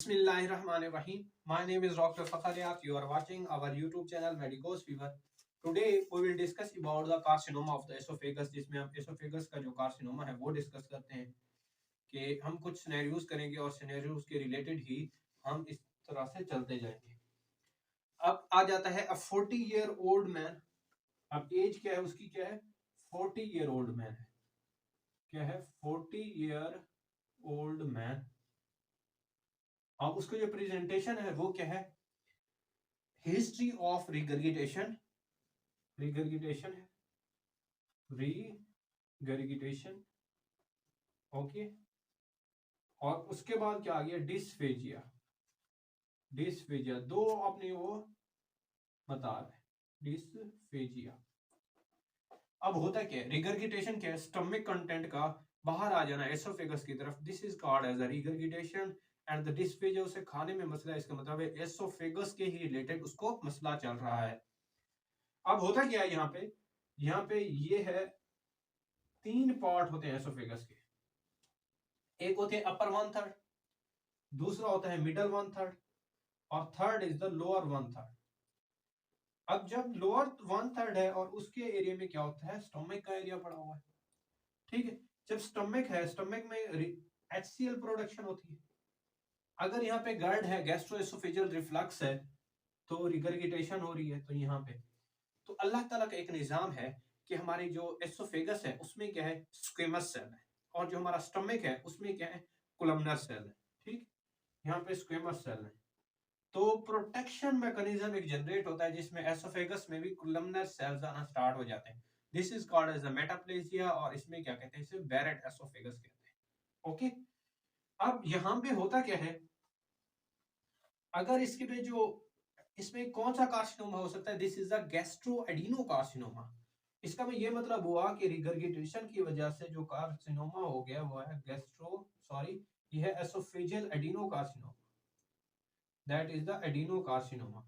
Bismillahirrahmanirrahim. My name is Dr. Fakhriyat. You are watching our YouTube channel Medicos Fever. Today we will discuss about the carcinoma of the esophagus, जिसमें हम esophagus का जो carcinoma है वो discuss करते हैं कि हम कुछ सिनेरियोज करेंगे और सिनेरियोज के रिलेटेड ही हम इस तरह से चलते जाएंगे। अब आ जाता है 40-year-old मैन। अब एज क्या है उसकी, क्या है 40-year-old मैन है, क्या है 40-year-old मैन। अब उसका जो प्रेजेंटेशन है वो क्या है, हिस्ट्री ऑफ रिगर्गिटेशन, रिगर्गिटेशन है, रिगर्गिटेशन, ओके। और उसके बाद क्या आ गया, डिस्फेजिया, डिस्फेजिया दो अपने वो बता रहे, डिस्फेजिया। अब होता क्या है, रिगर्गिटेशन क्या है, स्टमक कंटेंट का बाहर आ जाना एसोफेगस की तरफ, this is called as a regurgitation. And the dysphagia, उसे खाने में मसला है, इसका मतलब है एसोफेगस के ही रिलेटेड उसको मसला चल रहा है। अब होता क्या है, यहाँ पे ये है, तीन पार्ट होते हैं एसोफेगस के। एक होते हैं अपर 1/3, दूसरा होता है मिडल 1/3 और थर्ड इज द लोअर 1/3। अब जब लोअर 1/3 है और उसके एरिया में क्या होता है, स्टमक का एरिया पड़ा हुआ है, ठीक है। जब स्टमक है, स्टमक में HCl प्रोडक्शन होती है। अगर यहाँ पे गर्ड है, गैस्ट्रोएसोफेजियल रिफ्लक्स है, तो रिगर्गिटेशन हो रही है। तो यहाँ पे तो अल्लाह ताला का एक निजाम है कि हमारी जो एसोफेगस है उसमें क्या है, स्क्वेमस सेल है, और जो हमारा स्टमक है उसमें क्या है, कोलमनर सेल है, ठीक। यहाँ पे स्क्वेमस सेल है। तो प्रोटेक्शन मैकेनिज्म एक जनरेट होता है जिसमें एसोफेगस में भी कोलमनर सेल्स आना स्टार्ट हो जाते हैं। This is called as a metaplasia, और इसमें क्या कहते हैं, इसे बैरेट एसोफेगस कहते हैं, ओके। अब यहाँ पे होता क्या है, अगर इसके पे जो इसमें कौन सा कार्सिनोमा हो सकता है, दिस इज अ गैस्ट्रोएडिनो कार्सिनोमा। इसका भी ये मतलब हुआ कि रिगर्गिटेशन की वजह से जो कार्सिनोमा हो गया वो है ये है oesophageal adeno carcinoma, that is the adeno carcinoma.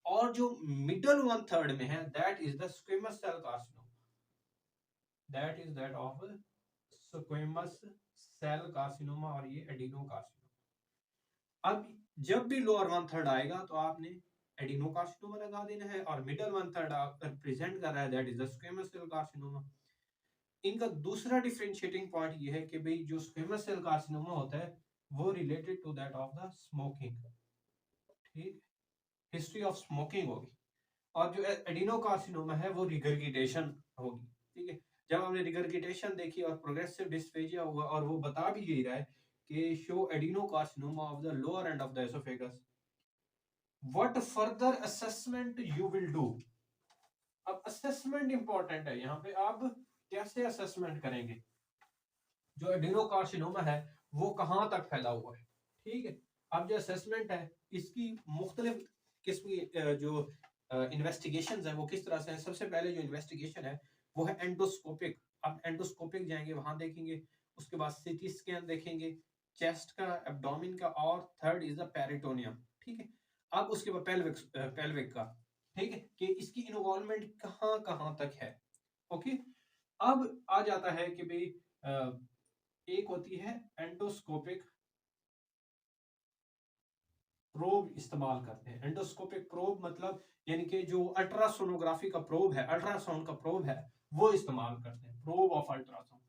और जो मिडल 1/3 में है that is the squamous cell carcinoma, that is that of squamous cell carcinoma, और ये एडिनो कार्सिनोमा। अब जब भी लोअर 1/3 आएगा तो आपने एडिनो कार्सिनोमा लगा देना है, और मिडल 1/3 अगर प्रेजेंट कर रहा है that is the squamous cell carcinoma. इनका दूसरा डिफरेंशिएटिंग पॉइंट ये है कि भाई जो स्क्वेमस सेल कार्सिनोमा होता है वो related to that of the smoking, ठीक, हिस्ट्री ऑफ स्मोकिंग होगी। और जो एडिनो कार्सिनोमा है वो रिगर्गिटेशन होगी, ठीक है। जब हमने रिगर्गिटेशन देखी और प्रोग्रेसिव डिस्फेजिया हुआ, और वो बता भी यही रहा है कि show adeno carcinoma of the lower end of the oesophagus, what further assessment you will do. अब असेसमेंट इंपॉर्टेंट है यहाँ पे, आप कैसे असेसमेंट करेंगे जो एडिनोकार्सिनोमा है वो कहाँ तक फैला हुआ है, ठीक है। अब जो असेसमेंट है इसकी मुख्तलिफ किस्म की जो इन्वेस्टिगेशन है वो किस तरह से है। सबसे पहले जो इन्वेस्टिगेशन है वो है एंडोस्कोपिक। आप एंडोस्कोपिक जाएंगे, वहां देखेंगे, उसके बाद सीटी स्कैन देखेंगे, चेस्ट का, एब्डोमेन का, और थर्ड इज द पेरिटोनियम, ठीक है। अब उसके बाद पेल्विक का, ठीक है, कि इसकी इन्वॉल्वमेंट कहाँ कहाँ तक है, ओके। अब आ जाता है कि भाई एक होती है एंडोस्कोपिक प्रोब इस्तेमाल करते हैं। एंडोस्कोपिक प्रोब मतलब यानी कि जो अल्ट्रासोनोग्राफी का प्रोब है, अल्ट्रासाउंड का प्रोब है, वो इस्तेमाल करते हैं। Probe of ultrasound,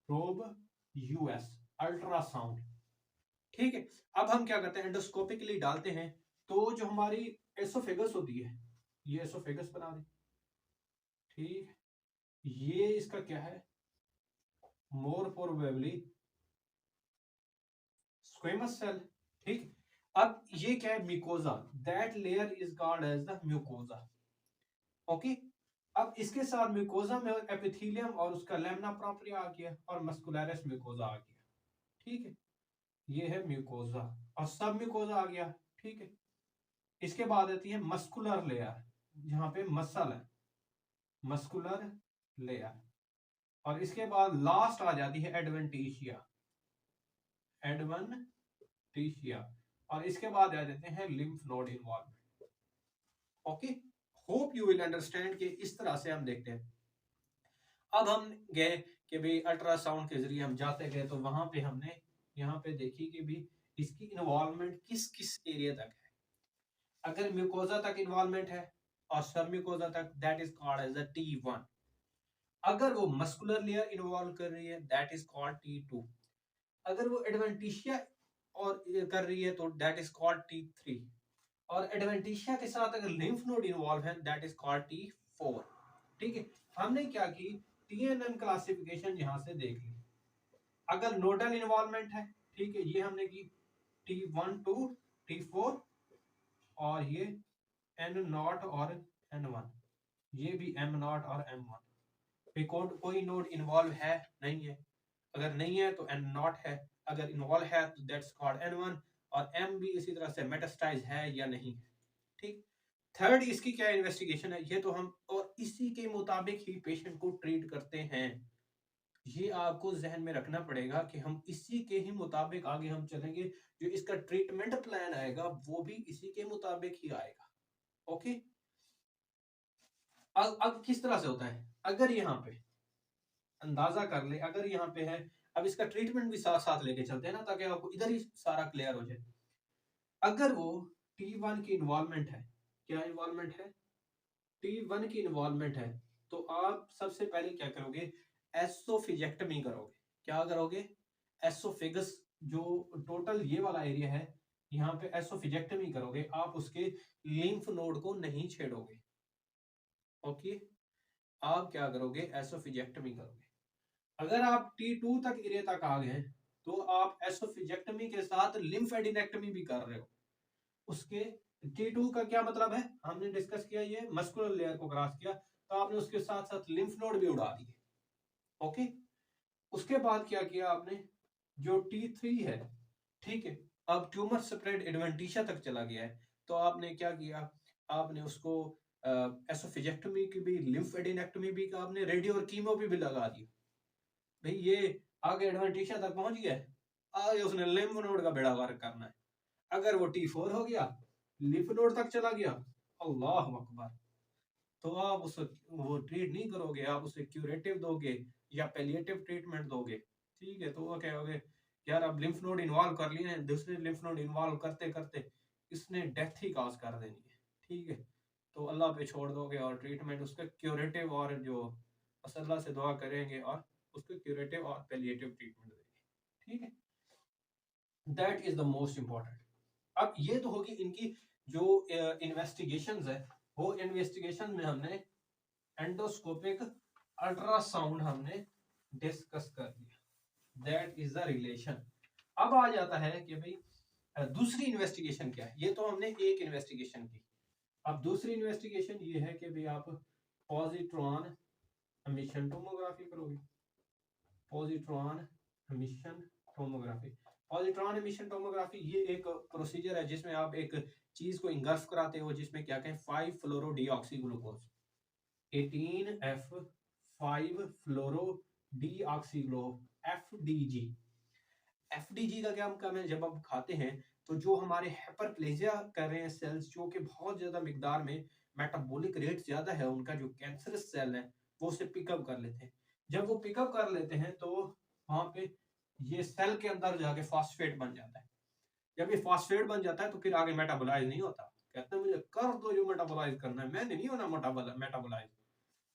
probe US ultrasound, ठीक है। अब हम क्या करते हैं, एंडोस्कोपिकली डालते हैं, तो जो हमारी एसोफेगस होती है, ये एसोफेगस बना दी, ठीक। ये इसका क्या है, मोर प्रोबेबली स्क्वेमस सेल, ठीक। अब ये क्या है, mucosa, that layer is called as the mucosa, okay. अब इसके साथ म्यूकोजा में एपिथेलियम और उसका लेमना प्रोप्रिया आ गया, और मस्कुलरिस म्यूकोजा आ गया, ठीक है। ये है म्यूकोजा, और सब म्यूकोजा आ गया, ठीक है। इसके बाद आती है मस्कुलर लेयर, जहां पे मसल है, मस्कुलर लेयर। और इसके बाद लास्ट आ जाती है एडवेंटिशिया, एडवेंटिशिया। और इसके बाद आ जाते हैं lymph node involvement, okay. Hope you will understand कि इस तरह से हम देखते हैं। अब हम गए कि भाई अल्ट्रासाउंड के जरिए हम जाते गए, तो वहां पे हमने यहाँ पे देखी कि भी इसकी इन्वॉल्वमेंट किस किस एरिया तक है। अगर म्यूकोजा तक इन्वॉल्वमेंट है और सब म्यूकोजा तक, that is called as a T1। अगर वो मस्कुलर लेयर इन्वॉल्व कर रही है, दैट इज कॉल्ड T2। अगर वो एडवेंटिशिया और कर रही है, तो दैट इज कॉल्ड T3। और एडवेंटिशिया के साथ अगर लिम्फ नोड इन्वॉल्व है, दैट इज कॉल्ड T4। ठीक है, हमने क्या की, TNM क्लासिफिकेशन यहां से देख ली। अगर नोडल इन्वॉल्वमेंट है, ठीक है, ये हमने की T1 टू T4, और ये N0 और N1, ये भी M0 और M1। कोई नोड इन्वॉल्व है नहीं है, अगर नहीं है तो N0 है, अगर इन्वॉल्व है तो दैट्स कॉल्ड N1, और M भी इसी तरह से मेटास्टाइज है या नहीं है। ठीक, थर्ड इसकी क्या इन्वेस्टिगेशन है, ये तो हम और इसी के मुताबिक ही पेशेंट को ट्रीट करते हैं। ये आपको जहन में रखना पड़ेगा कि हम इसी के ही मुताबिक आगे हम चलेंगे, जो इसका ट्रीटमेंट प्लान आएगा वो भी इसी के मुताबिक ही आएगा। ओके, अब किस तरह से होता है, अगर यहाँ पे अंदाजा कर ले, अगर यहाँ पे है, अब इसका ट्रीटमेंट भी साथ साथ लेके चलते हैं ना, ताकि आपको इधर ही सारा क्लियर हो जाए। अगर वो T1 की इन्वॉल्वमेंट है, क्या इन्वॉल्वमेंट है, T1 की इन्वॉल्वमेंट है, तो आप सबसे पहले क्या करोगे, एसोफिजेक्टमी करोगे। क्या करोगे, एसोफेगस, जो टोटल ये वाला एरिया है, यहाँ पे एसोफिजेक्टमी करोगे। आप उसके लिम्फ नोड को नहीं छेड़ोगे। ओके, आप क्या करोगे, एसोफिजेक्टमी करोगे। अगर आप T2 तक एरिया तक आ गए, तो आप एसोफिजेक्टमी के साथ लिम्फेडिनेक्टमी भी कर रहे हो। उसके T2 का क्या मतलब है, हमने डिस्कस किया, ये मस्कुलर लेयर को क्रॉस किया, तो आपने उसके साथ साथ लिम्फ नोड भी उड़ा दिए। ओके, उसके बाद क्या किया आपने, जो T3 है, ठीक है, अब ट्यूमर स्प्रेड एडवेंटिशिया तक चला गया है, तो आपने क्या किया, आपने उसको एसोफिजेक्टमी की भी, लिम्फेडिनेक्टमी भी, आपने रेडियो और कीमो भी लगा दी। भाई ये आगे एडवेंटिशिया तक पहुंच गया है, आगे उसने लिम्फ नोड का बेड़ा पार करना है। अगर वो T4 हो गया, लिम्फ नोड तक चला गया, अल्लाह अकबर, तो आप उसे वो ट्रीट नहीं करोगे, आप उसे क्यूरेटिव दोगे या पैलिएटिव ट्रीटमेंट दोगे। ठीक है, तो वो कहोगे यार अब लिम्फ नोड इन्वॉल्व कर लिए हैं, दूसरे लिम्फ नोड इन्वॉल्व करते करते इसने डेथ ही काज कर देनी है। ठीक है, तो अल्लाह पे छोड़ दोगे और ट्रीटमेंट उसका क्यूरेटिव, और जो बस अल्लाह से दुआ करेंगे और उसको क्यूरेटिव और पैलिएटिव ट्रीटमेंट देंगे। ठीक है, that is the most important. अब ये तो होगी इनकी जो इन्वेस्टिगेशंस है, वो इन्वेस्टिगेशन में हमने एंडोस्कोपिक अल्ट्रासाउंड हमने डिस्कस कर लिया, दैट इज द रिलेशन। अब आ जाता है कि भाई दूसरी इन्वेस्टिगेशन क्या है, ये तो हमने एक इन्वेस्टिगेशन की। अब दूसरी इन्वेस्टिगेशन ये है कि भाई आप पॉजिट्रॉन एमिशन टोमोग्राफी करोगे। Positron emission tomography, positron emission tomography ये एक प्रोसीजर है जिसमें आप एक चीज को इंगल्फ कराते हो, जिसमें क्या कहें 5 फ्लोरो डीऑक्सी ग्लूकोज, 18F5 फ्लोरो डीऑक्सीग्लो, FDG। FDG का क्या मतलब है, जब आप खाते हैं तो जो हमारे हाइपरप्लेजिया कर रहे हैं सेल्स, जो कि बहुत ज्यादा मिकदार में मेटाबॉलिक रेट ज्यादा है उनका, जो कैंसरस सेल है वो उसे पिकअप कर लेते हैं। जब वो पिकअप कर लेते हैं तो वहां पे ये सेल के अंदर जाके फॉस्फेट बन जाता है। जब ये फॉस्फेट बन जाता है तो फिर आगे मेटाबोलाइज नहीं होता। कहते हैं मुझे कर दो जो मेटाबोलाइज करना है, मैंने नहीं होना मेटाबोलाइज,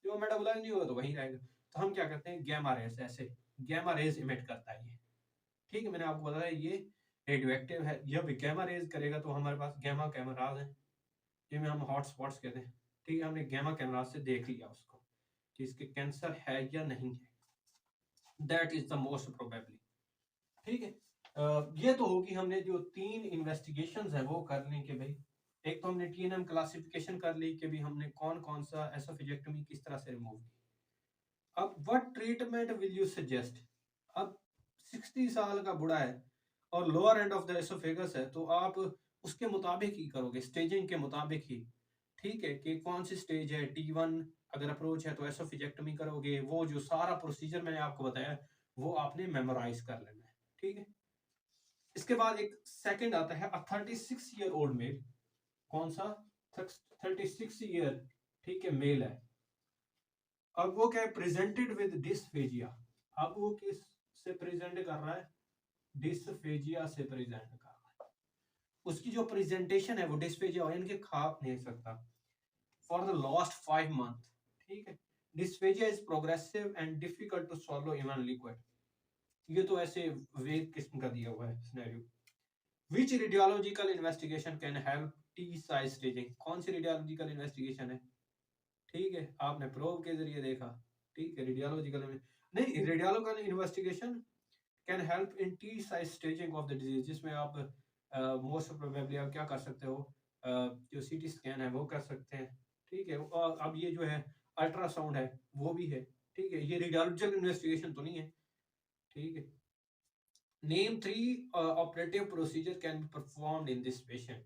जो मेटाबोलाइज नहीं होगा तो वहीं रहेगा। तो हम क्या करते हैं, गैमा रेज, ऐसे गैमा रेज इमिट करता है ये। ठीक है, मैंने आपको बताया ये रेडियो एक्टिव है, जब गैमा रेज करेगा तो हमारे पास गैमा कैमराज हैं, जिन्हें हम हॉट स्पॉट्स कहते हैं। ठीक है, हमने गैमा कैमराज से देख लिया उसको कि इसके कैंसर है या नहीं है, that is the most probably. ठीक है, ये तो होगी हमने जो 3 इन्वेस्टिगेशंस है वो कर ली कि भाई, एक तो हमने TNM क्लासिफिकेशन कर ली कि भाई हमने कौन कौन सा एसोफेजेक्टमी किस तरह से रिमूव की। अब what treatment will you suggest, अब 60 साल का बुढ़ा है और lower end of the oesophagus है, तो आप उसके मुताबिक ही करोगे, स्टेजिंग के मुताबिक ही। ठीक है, कि कौन सी स्टेज है, T1 अगर अप्रोच है तो एसोफेजेक्टमी करोगे, वो जो सारा प्रोसीजर मैंने आपको बताया वो आपने मेमोराइज कर लेना है। ठीक है, इसके बाद एक सेकंड आता है 36 ईयर ओल्ड मेल, कौन सा, 36 ईयर, ठीक है, मेल है। अब वो क्या है, प्रेजेंटेड विद डिस्फेजिया। अब वो किस से प्रेजेंट कर रहा है, डिस्फेजिया से प्रेजेंट कर रहा है। उसकी जो प्रेजेंटेशन है वो डिस्फेजिया इनके खा नहीं सकता फॉर द लास्ट 5 मंथ, ठीक है। Dysphagia is progressive and difficult to swallow even liquid. ये तो ऐसे वेग किस्म का दिया हुआ है scenario. Which radiological investigation can help T size staging? कौन सी रेडियोलॉजिकल इन्वेस्टिगेशन है? ठीक है, आपने प्रोब के जरिए देखा, ठीक है। रेडियोलॉजिकल नहीं, radiological investigation can help in T size staging of the disease, जिसमें आप मोस्ट प्रोबेबली आप क्या कर सकते हो, जो सीटी स्कैन है वो कर सकते हैं, ठीक है। और अब ये जो है अल्ट्रासाउंड है वो भी है, ठीक है। ये रेडियोलॉजिकल इन्वेस्टिगेशन तो नहीं है, ठीक है। Name 3 operative procedure can be performed in this patient.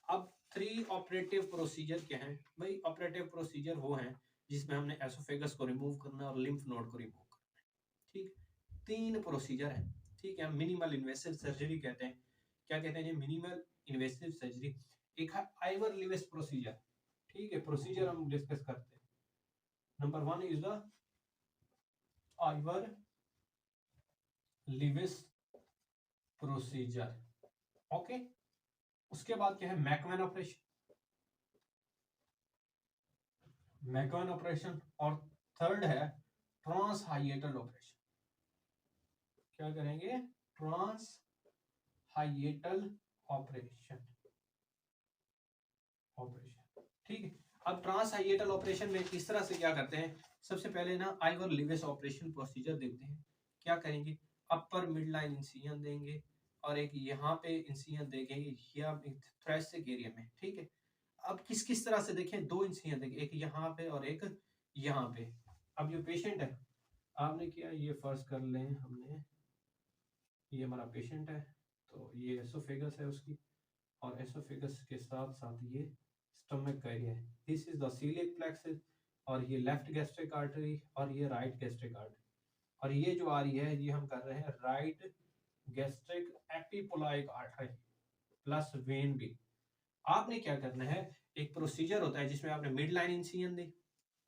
अब 3 ऑपरेटिव प्रोसीजर क्या है भाई? ऑपरेटिव प्रोसीजर वो हैं जिसमें हमने एसोफेगस को रिमूव करना और लिम्फ नोड को रिमूव करना है, ठीक। 3 प्रोसीजर है, ठीक है। मिनिमल इन्वेसिव सर्जरी कहते हैं। क्या कहते हैं? ये मिनिमल इन्वेसिव सर्जरी। एक है आइवर लिविस प्रोसीजर, ठीक है। प्रोसीजर हम डिस्कस करते हैं। Number 1 is the Ivoire Lewis procedure, okay. उसके बाद क्या है? McMahon operation, McMahon operation. और थर्ड है ट्रांस हाइएटल ऑपरेशन। क्या करेंगे? ट्रांस हाइएटल ऑपरेशन, ऑपरेशन, ठीक है। अब ट्रांस हाइएटल ऑपरेशन में किस तरह से क्या करते हैं? सबसे पहले ना आइवर लिविस ऑपरेशन प्रोसीजर देखते हैं। क्या करेंगे? अपर मिड लाइन इंसिजन देंगे और एक यहाँ पे इंसिजन देंगे या थोरेसिक एरिया में, ठीक है। अब किस किस तरह से देखें? 2 इंसिजन देंगे, एक यहाँ पे और एक यहाँ पे। अब जो पेशेंट है, आपने किया ये फर्ज कर लें हमने, ये हमारा पेशेंट है, तो ये एसोफेगस है उसकी, और एसोफेगस के साथ साथ ये स्टमक का एरिया है। This is the coeliac plexus, और ये लेफ्ट गैस्ट्रिक आर्टरी और ये राइट गैस्ट्रिक आर्टरी, और ये जो आ रही है ये हम कर रहे हैं right gastric epiploic artery plus vein भी। आपने क्या करना है? एक प्रोसीजर होता है जिसमें आपने मिड लाइन इंसिजन दी,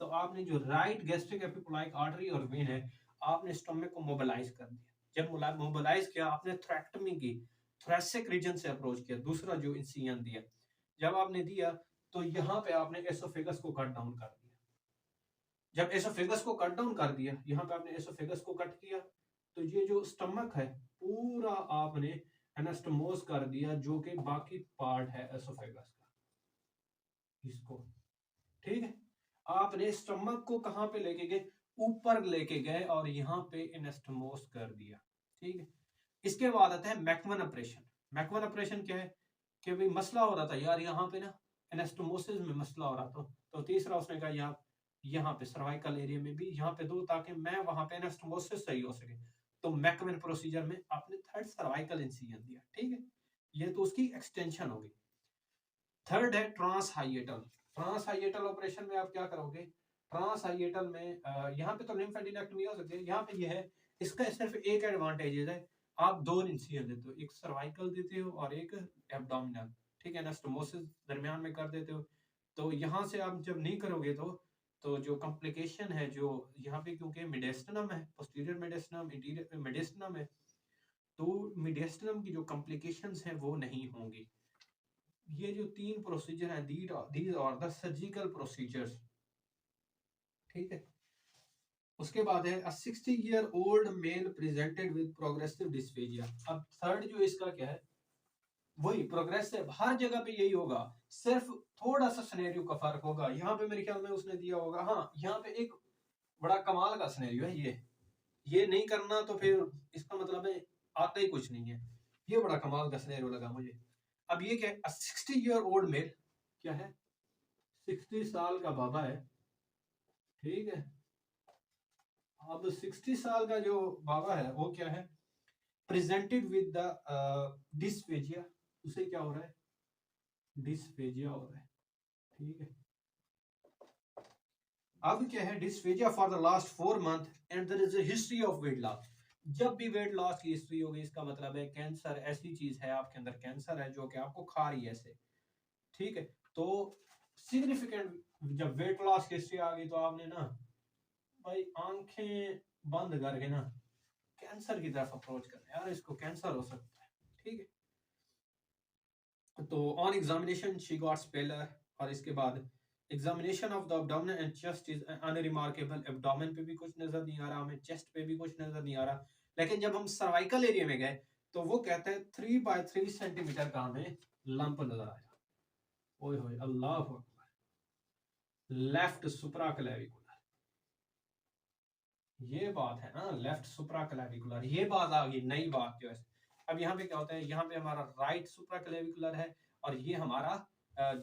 तो आपने जो राइट गैस्ट्रिक एपिपोलाइक आर्टरी और वेन है, आपने स्टमक को मोबिलाइज कर दिया। जब मोबिलाइज किया, आपने थ्रैक्टमी की, थोरेसिक रीजन से अप्रोच किया, दूसरा जो इंसिजन दिया। जब आपने दिया तो यहाँ पे आपने एसोफेगस को कट डाउन कर दिया। जब एसोफेगस को कट डाउन कर दिया, यहाँ पे आपने एसोफेगस को कट किया, तो ये जो स्टमक है पूरा आपने एनास्टोमोस कर दिया, जो कि बाकी पार्ट है एसोफेगस का, इसको, ठीक है। आपने स्टमक को कहां पे लेके गए? ऊपर लेके गए और यहाँ पे एनास्टोमोस कर दिया, ठीक है। इसके बाद आता है मैकमन ऑपरेशन। मैकमन ऑपरेशन क्या है? कि भाई मसला हो रहा था यार यहाँ पे ना, एनास्टोमोसिस में मसला हो रहा था, तो तीसरा उसने कहा यार यहाँ पे सर्वाइकल एरिया में भी यहाँ पे दो, ताकि मैं वहां पे एनास्टोमोसिस सही हो सके। तो मैकमन प्रोसीजर में आपने थर्ड सर्वाइकल इंसिजन दिया, ठीक है। ये तो उसकी एक्सटेंशन होगी। थर्ड है ट्रांस हाइएटल। ट्रांस हाइएटल ऑपरेशन में आप क्या करोगे? ट्रांस हाइएटल में यहाँ पे तो लिम्फेडेक्टोमी हो सकती है, यहाँ पे ये है, इसका सिर्फ एक एडवांटेज है, आप 2 इंसिजन देते हो, एक सर्वाइकल देते हो और एक एब्डोमिनल, ठीक है। एनास्टोमोसिस दरमियान में कर देते हो। तो यहाँ से आप जब नहीं करोगे तो जो कॉम्प्लिकेशन है जो यहाँ पे, क्योंकि मिडेस्टिनम है, पोस्टीरियर मिडेस्टिनम, इंटीरियर मिडेस्टिनम है, तो मिडेस्टिनम की जो कॉम्प्लिकेशंस हैं वो नहीं होंगी। ये जो 3 प्रोसीजर हैं, these are the surgical procedures, ठीक है। उसके बाद है 60 year old male presented with progressive dysphagia. अब थर्ड जो इसका क्या है? वही प्रोग्रेसिव, हर जगह पे यही होगा, सिर्फ थोड़ा सा सिनेरियो का फर्क होगा। यहाँ पे मेरे ख्याल में उसने दिया होगा, हाँ यहाँ पे एक बड़ा कमाल का सिनेरियो है, ये नहीं करना तो फिर इसका मतलब है आता ही कुछ नहीं है। ये बड़ा कमाल का सिनेरियो लगा मुझे। अब ये क्या है? 60 ईयर ओल्ड मेल, क्या है? 60 साल का बाबा है, ठीक है। अब 60 साल का जो बाबा है वो क्या है? Presented with the dysphagia. उसे क्या हो रहा है? डिस्फेजिया हो रहा है, ठीक है। अब क्या है? Dysphagia for the last 4 month and there is a history of weight loss. जब भी वेट लॉस की हिस्ट्री होगी, इसका मतलब है कैंसर ऐसी चीज है, आपके अंदर कैंसर है जो कि आपको खा रही है ऐसे, ठीक है। तो सिग्निफिकेंट जब वेट लॉस की हिस्ट्री आ गई, तो आपने ना भाई आंखें बंद करके ना कैंसर की तरफ अप्रोच करना है, यार इसको कैंसर हो सकता है, ठीक है। तो on examination she got speller, और इसके बाद examination of the abdomen and chest is unremarkable. Abdomen पे भी कुछ नजर नहीं आ रहा हमें, चेस्ट पे भी कुछ नजर नहीं आ रहा, लेकिन जब हम सर्वाइकल एरिया में गए तो वो कहते हैं 3 by 3 सेंटीमीटर का हमें लंप नजर आया। ओए होए अल्लाह अकबर, लेफ्ट सुप्रा क्लेविकुलर, ये बात है ना, लेफ्ट सुप्रा क्लेविकुलर, ये बात आ गई नई बात जो है। अब यहाँ पे क्या होता है, यहाँ पे हमारा राइट सुप्रा क्लेविकुलर है, और ये हमारा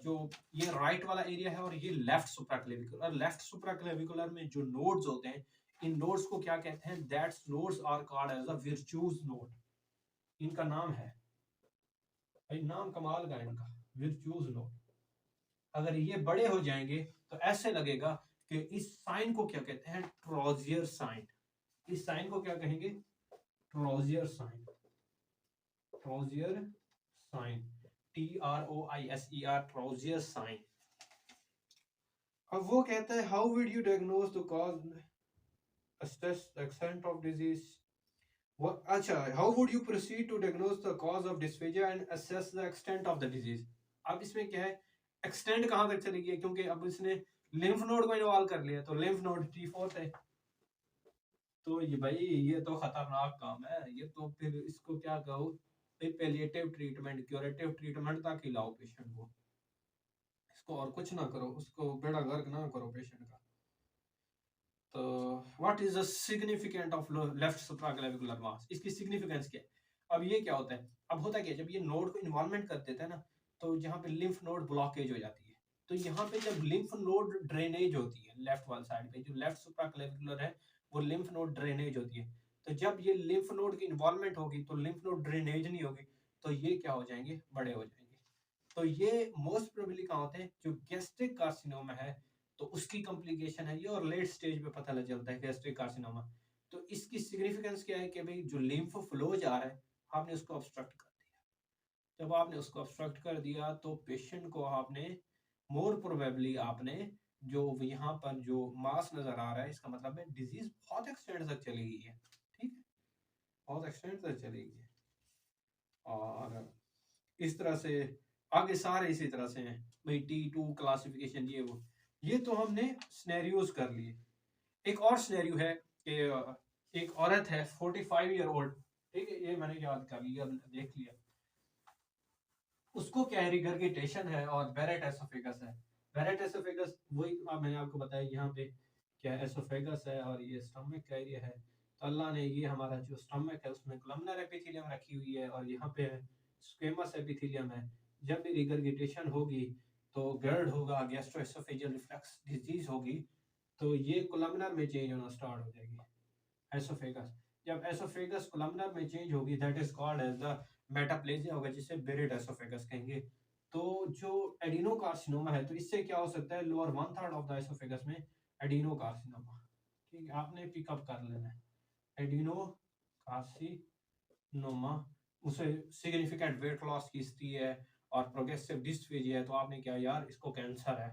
जो ये राइट वाला एरिया है, और ये लेफ्ट सुप्रा क्लेविकुलर। लेफ्ट सुप्रा क्लेविकुलर में जो नोड्स होते हैं, इन नोड्स को क्या कहते हैं, that's nodes are called as a Virchow's node. इनका नाम है भाई, नाम कमाल का इनका, विर्चूज नोड। अगर ये बड़े हो जाएंगे तो ऐसे लगेगा कि इस साइन को क्या कहते हैं, ट्रोजियर साइन। इस साइन को क्या कहेंगे, Troisier sign, Troisier sign, TROISER, Troisier sign. अब वो कहता है how would you diagnose the cause, assess the extent of disease, what, अच्छा, how would you proceed to diagnose the cause of dysphagia and assess the extent of the disease। अब इसमें क्या है, extend कहां तक चली गई, क्योंकि अब इसने लिम्फ नोड को इन्वॉल्व कर लिया, तो लिम्फ नोड T4 है, तो ये भाई ये तो खतरनाक काम है, ये तो फिर इसको क्या कहो, पैलिएटिव ट्रीटमेंट, क्यूरेटिव ट्रीटमेंट तक ही लाओ पेशेंट को, इसको और कुछ ना करो, उसको बेड़ा गर्क ना करो पेशेंट का। तो what is the significant of left supraclavicular mass, इसकी सिग्निफिकेंस क्या है। अब ये क्या होता है, अब होता क्या है, जब ये नोड को इन्वॉल्वमेंट कर देता है ना, तो यहाँ पे लिम्फ नोड ब्लॉकेज हो जाती है, तो यहाँ पे जब लिम्फ नोड ड्रेनेज होती है, लेफ्ट वाली साइड पे जो लेफ्ट सुप्राक्लेविकुलर है, वो लिम्फ नोड ड्रेनेज होती है, तो जब ये लिम्फ नोड की इन्वॉल्वमेंट होगी तो लिम्फ नोड ड्रेनेज नहीं होगी, तो ये क्या हो जाएंगे, बड़े हो जाएंगे। तो ये मोस्ट प्रोबेबली कहाँ होते हैं, जो गैस्ट्रिक कार्सिनोमा है तो उसकी कॉम्प्लिकेशन है ये, और लेट स्टेज पे पता लग जाता है गैस्ट्रिक कार्सिनोमा। तो इसकी सिग्निफिकेंस क्या है कि भाई जो लिम्फ फ्लो जा रहा है, आपने उसको ऑब्स्ट्रक्ट कर दिया। जब आपने उसको ऑब्स्ट्रक्ट कर दिया तो पेशेंट को आपने मोर प्रोबेबली आपने जो यहाँ पर जो मास नजर आ रहा है, इसका मतलब है डिजीज बहुत एक्सटेंड तक चली गई है, ठीक है, बहुत एक्सटेंड तक चली गई है। और इस तरह से आगे सारे इसी तरह से हैं भाई, T2 क्लासिफिकेशन, ये तो हमने स्नेरियोज कर लिए। एक और स्नेरियो है कि एक औरत है 45 ईयर ओल्ड, ठीक है, ये मैंने याद कर लिया, देख लिया, उसको क्या है, रिगर्गिटेशन है और बेरेट एसोफेगस है। बेरेट एसोफेगस वही मैंने आपको बताया, यहाँ पे क्या एसोफेगस है और ये स्टमक का एरिया है, तो अल्लाह ने ये हमारा जो स्टमक है उसमें कोलमनर एपिथेलियम रखी हुई है, और यहाँ पे स्क्वेमस एपिथेलियम है। जब भी रिगर्गिटेशन होगी तो गर्ड होगा, गैस्ट्रोएसोफेजियल रिफ्लक्स डिजीज होगी, तो ये कोलमनर में चेंज होना स्टार्ट हो जाएगी, एसोफेगस। जब एसोफेगस कोलमनर में चेंज होगी, that is called as the metaplasia होगा, जिसे बेरेड एसोफेगस कहेंगे। तो जो एडिनोकार्सिनोमा है, तो इससे क्या हो सकता है, लोअर 1/3 ऑफ द एसोफेगस में एडिनोकार्सिनोमा, ठीक है, आपने पिकअप कर लेना है एडिनोकार्सिनोमा। उसे सिग्निफिकेंट वेट लॉस की स्थिति है और प्रोग्रेसिव डिस्फेजिया है, तो आपने क्या यार, इसको कैंसर है,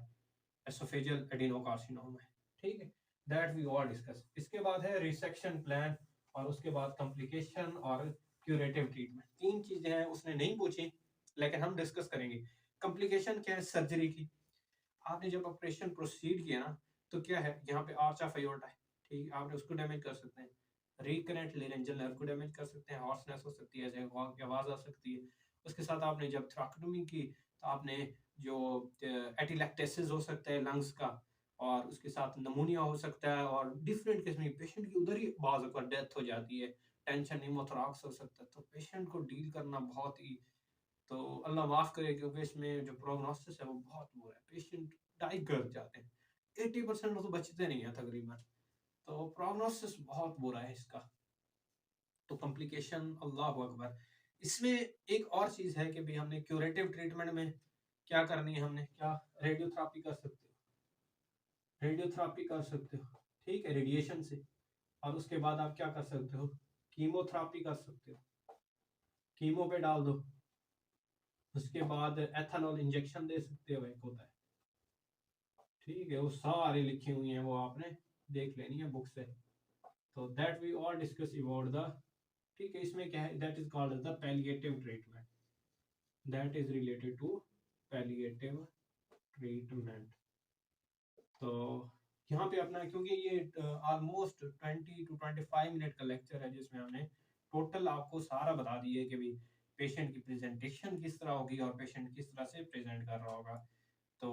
एसोफेजियल एडिनोकार्सिनोमा है, ठीक है, दैट वी ऑल डिस्कस। इसके बाद है रिसेक्शन प्लान, और उसके बाद कॉम्प्लिकेशन और क्यूरेटिव ट्रीटमेंट। 3 चीजें हैं, उसने नहीं पूछी लेकिन हम डिस्कस करेंगे। कॉम्प्लिकेशन क्या है, सर्जरी की। आपने जब ऑपरेशन प्रोसीड किया ना, तो क्या है, यहाँ पे आर्च ऑफ एओर्टा है, ठीक है, आपने उसको डैमेज कर सकते हैं, रिकरेंट लेरेंजियल नर्व को डैमेज कर सकते हैं, हॉर्सनेस हो सकती है, की आवाज आ सकती है। उसके साथ आपने जब थ्रैकेटोमी की तो आपने जो एटिलेक्टेसिस हो सकता है लंग्स का, और उसके साथ नमूनिया हो सकता है, और डिफरेंट किस्म की पेशेंट की उधर ही बाज़ पर डेथ हो जाती है, टेंशन निमोथोरैक्स हो सकता है। तो पेशेंट को डील करना बहुत ही, तो अल्लाह माफ करे, क्योंकि इसमें जो प्रोग्नोसिस है वो बहुत बुरा है, पेशेंट डाई कर जाते हैं, 80% तो बचते नहीं है तकरीबन, तो प्रोग्नोसिस बहुत बुरा है इसका। तो कॉम्प्लिकेशन अल्लाह अकबर। इसमें एक और चीज है कि भाई हमने क्यूरेटिव ट्रीटमेंट में क्या करनी है, हमने क्या, रेडियोथेरेपी कर सकते हो, रेडियोथेरेपी कर सकते हो, ठीक है, रेडिएशन से। और उसके बाद आप क्या कर सकते हो, कीमोथेरेपी कर सकते हो, कीमो पे डाल दो। उसके बाद एथेनॉल इंजेक्शन दे सकते हो, एक होता है, ठीक है, वो सारी लिखी हुई हैं, वो आपने देख लेनी है बुक से। तो that we all discuss about the, ठीक है, इसमें क्या है, that is called the palliative treatment. That is related to palliative treatment. तो यहाँ पे अपना, क्योंकि ये ऑलमोस्ट 20 to 25 मिनट का लेक्चर है, जिसमें हमने टोटल आपको सारा बता दिए कि भाई पेशेंट की प्रेजेंटेशन किस तरह होगी और पेशेंट किस तरह से प्रेजेंट कर रहा होगा। तो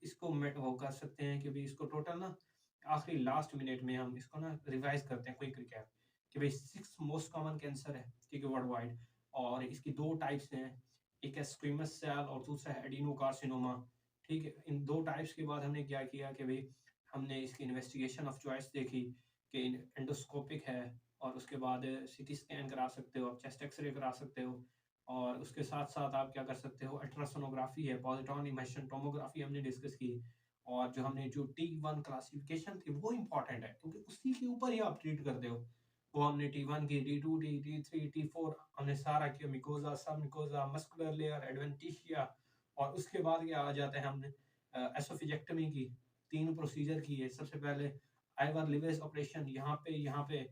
इसको वो कर सकते हैं कि भाई इसको टोटल ना आखिरी लास्ट मिनट में हम इसको ना रिवाइज करते हैं, क्विक रिकैप, कि भाई 6 मोस्ट कॉमन कैंसर है, ठीक है, वर्ल्ड वाइड, और इसकी 2 टाइप्स हैं, एक है स्क्वीमस सेल और दूसरा है एडिनोकार्सिनोमा। ठीक है, इन 2 टाइप्स के बाद हमने क्या किया कि भाई हमने इसकी इन्वेस्टिगेशन ऑफ चॉइस देखी कि एंडोस्कोपिक है, और उसके बाद सीटी स्कैन करा सकते हो, चेस्ट एक्सरे करा सकते हो, और उसके साथ साथ आप क्या कर सकते हो, अल्ट्रासोनोग्राफी है, पॉजिट्रॉन इमिशन टोमोग्राफी हमने डिस्कस की, और जो हमने जो T1 क्लासिफिकेशन थी वो इंपॉर्टेंट है, क्योंकि उसी के ऊपर ही आप ट्रीट करते हो। वो हमने T1 की, T2 की, T3 T4 हमने सारा किया, मिकोजा, सब मिकोजा, मस्कुलर लेयर, एडवेंटिशिया, और उसके बाद क्या आ जाता है, हमने एसोफिजेक्टमी की, 3 प्रोसीजर किए। सबसे पहले आइवर लिवेस ऑपरेशन यहाँ पे,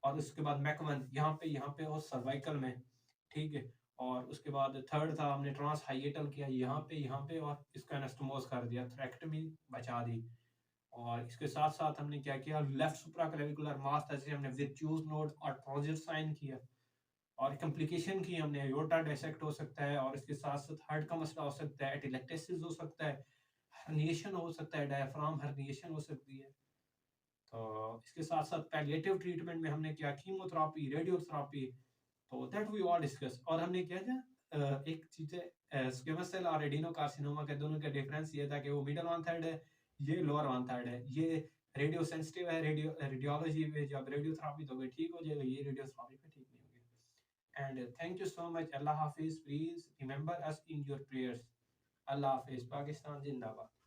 और उसके बाद मैकमन यहाँ पे और सर्वाइकल में, ठीक है, और उसके बाद थर्ड था हमने ट्रांस हाइएटल किया यहाँ पे, और इसका एनास्टोमोस कर दिया, थ्रेक्टमी बचा दी। और इसके साथ साथ हमने क्या किया, लेफ्ट सुप्राक्लेविकुलर मास जैसे हमने विर्च्यूज नोड और ट्रोजर साइन किया, और कॉम्प्लिकेशन की हमने एयोर्टा डिसेक्ट हो सकता है, और इसके साथ साथ हार्ट का मसला हो सकता है, एटिलेक्टेसिस हो सकता है, हर्निएशन हो सकता है, डायफ्राम हर्निएशन हो सकती है। तो इसके साथ साथ पैलिएटिव ट्रीटमेंट में हमने क्या, कीमोथेरापी, रेडियोथेरापी, तो दैट वी ऑल डिस्कस। और हमने क्या था, एक चीज है, स्क्वेमस सेल और एडिनोकार्सिनोमा के दोनों का डिफरेंस ये था कि वो मिडल वन थर्ड है, ये लोअर वन थर्ड है। ये रेडियो सेंसिटिव है, रेडियोलॉजी में जब रेडियोथेरापी दोगे ठीक हो जाएगा, ये रेडियोथेरापी पे ठीक नहीं होगी। And thank you so much. अल्लाह हाफिज। Please remember us in your prayers. अल्लाह हाफिज। पाकिस्तान जिंदाबाद।